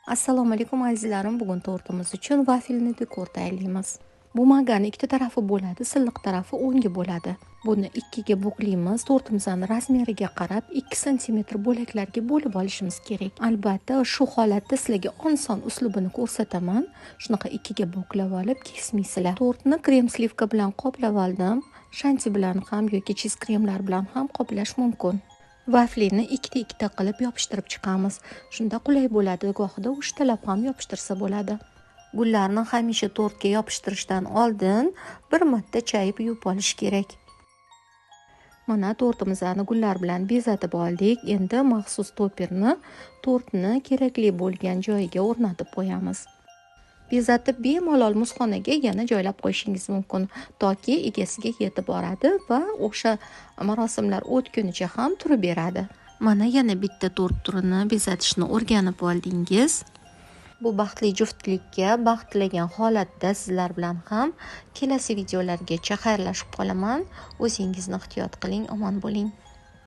Assalomu alaykum azizlarim. Bugun tortimiz uchun vafelni dekor tayyorlaymiz. Bo'lmagani ikkita tarafi bo'ladi, silliq tarafi o'nga bo'ladi. Buni ikkiga bo'g'laymiz. Tortimizning razmeriga qarab 2 sm bo'laklarga bo'lib olishimiz kerak. Albatta, shu holatda sizlarga oson uslubini ko'rsataman. Shunaqa ikkiga bo'g'lab olib kesmaysizlar. Tortni krem slivka bilan qoplab oldim. Shanti bilan ham yoki chiz kremlar bilan ham qoplash mumkin. Vafelni ikkita qilib yopishtirib chiqamiz. Shunda qulay bo'ladi. Gohida uchtalab ham yopishtirsa bo'ladi. Gullarni hamisha tortga yopishtirishdan oldin bir marta chayib yuvib olish kerak. Mana tortimizni gullar bilan bezatib oldik. Endi maxsus toperni tortni kerakli bo'lgan joyiga o'rnatib qo'yamiz. Bezatib bemalol muzxonaga yana joylab qo'yishingiz mumkin, toki egasiga yetib boradi va o'sha marosimlar o'tgunicha ham turib beradi. Mana yana bitta tort turini bezatishni o'rganib oldingiz. Bu baxtli juftlikka baxt tilagan holatda sizlar bilan ham kelasi videolargacha xayrlashib qolaman. O'zingizni ehtiyot qiling, omon bo'ling.